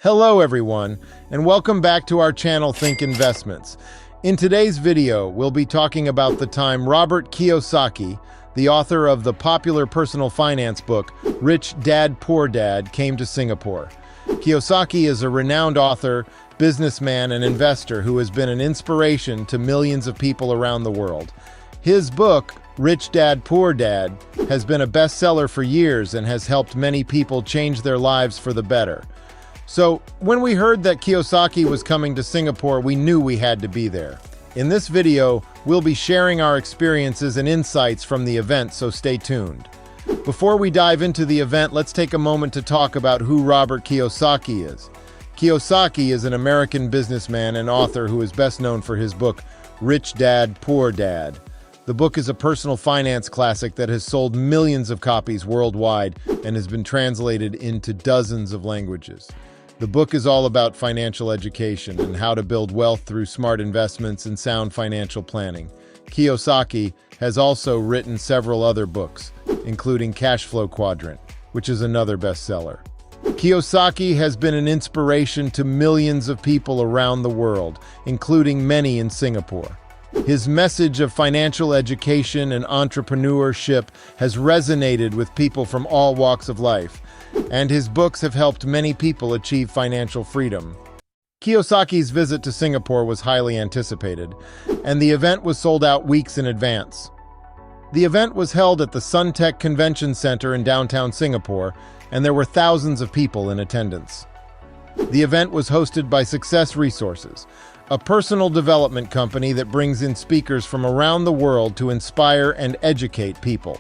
Hello everyone, and welcome back to our channel Think Investments. In today's video, we'll be talking about the time Robert Kiyosaki, the author of the popular personal finance book, Rich Dad, Poor Dad, came to Singapore. Kiyosaki is a renowned author, businessman, and investor who has been an inspiration to millions of people around the world. His book, Rich Dad, Poor Dad, has been a bestseller for years and has helped many people change their lives for the better. So, when we heard that Kiyosaki was coming to Singapore, we knew we had to be there. In this video, we'll be sharing our experiences and insights from the event, so stay tuned. Before we dive into the event, let's take a moment to talk about who Robert Kiyosaki is. Kiyosaki is an American businessman and author who is best known for his book, Rich Dad, Poor Dad. The book is a personal finance classic that has sold millions of copies worldwide and has been translated into dozens of languages. The book is all about financial education and how to build wealth through smart investments and sound financial planning. Kiyosaki has also written several other books, including Cash Flow Quadrant, which is another bestseller. Kiyosaki has been an inspiration to millions of people around the world, including many in Singapore. His message of financial education and entrepreneurship has resonated with people from all walks of life, and his books have helped many people achieve financial freedom. Kiyosaki's visit to Singapore was highly anticipated, and the event was sold out weeks in advance. The event was held at the Suntec Convention Center in downtown Singapore, and there were thousands of people in attendance. The event was hosted by Success Resources, a personal development company that brings in speakers from around the world to inspire and educate people.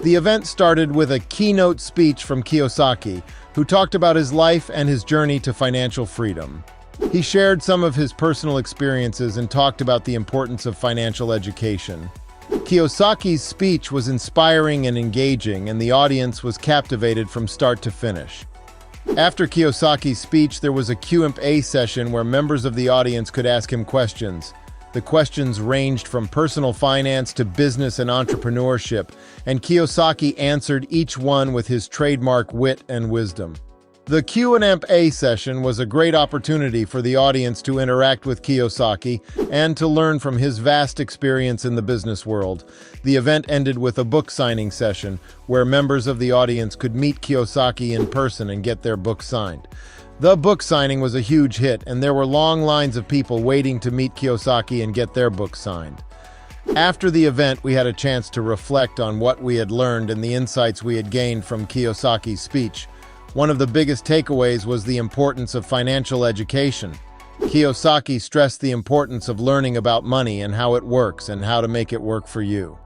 The event started with a keynote speech from Kiyosaki, who talked about his life and his journey to financial freedom. He shared some of his personal experiences and talked about the importance of financial education. Kiyosaki's speech was inspiring and engaging, and the audience was captivated from start to finish. After Kiyosaki's speech, there was a Q&A session where members of the audience could ask him questions. The questions ranged from personal finance to business and entrepreneurship, and Kiyosaki answered each one with his trademark wit and wisdom. The Q&A session was a great opportunity for the audience to interact with Kiyosaki and to learn from his vast experience in the business world. The event ended with a book signing session where members of the audience could meet Kiyosaki in person and get their book signed. The book signing was a huge hit, and there were long lines of people waiting to meet Kiyosaki and get their book signed. After the event, we had a chance to reflect on what we had learned and the insights we had gained from Kiyosaki's speech. One of the biggest takeaways was the importance of financial education. Kiyosaki stressed the importance of learning about money and how it works and how to make it work for you.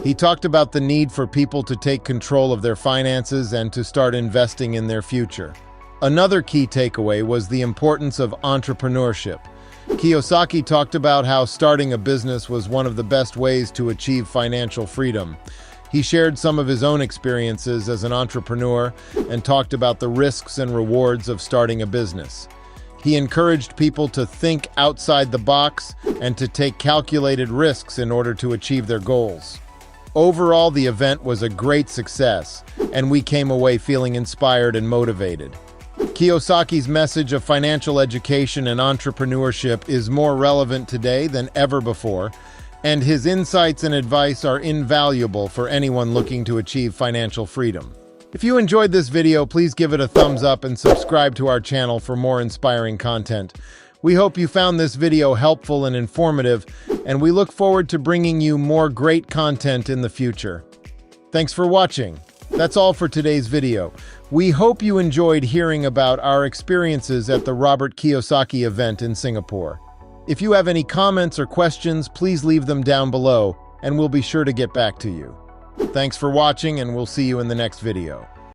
He talked about the need for people to take control of their finances and to start investing in their future. Another key takeaway was the importance of entrepreneurship. Kiyosaki talked about how starting a business was one of the best ways to achieve financial freedom. He shared some of his own experiences as an entrepreneur and talked about the risks and rewards of starting a business. He encouraged people to think outside the box and to take calculated risks in order to achieve their goals. Overall, the event was a great success, and we came away feeling inspired and motivated. Kiyosaki's message of financial education and entrepreneurship is more relevant today than ever before, and his insights and advice are invaluable for anyone looking to achieve financial freedom. If you enjoyed this video, please give it a thumbs up and subscribe to our channel for more inspiring content. We hope you found this video helpful and informative, and we look forward to bringing you more great content in the future. Thanks for watching. That's all for today's video. We hope you enjoyed hearing about our experiences at the Robert Kiyosaki event in Singapore. If you have any comments or questions, please leave them down below, and we'll be sure to get back to you. Thanks for watching, and we'll see you in the next video.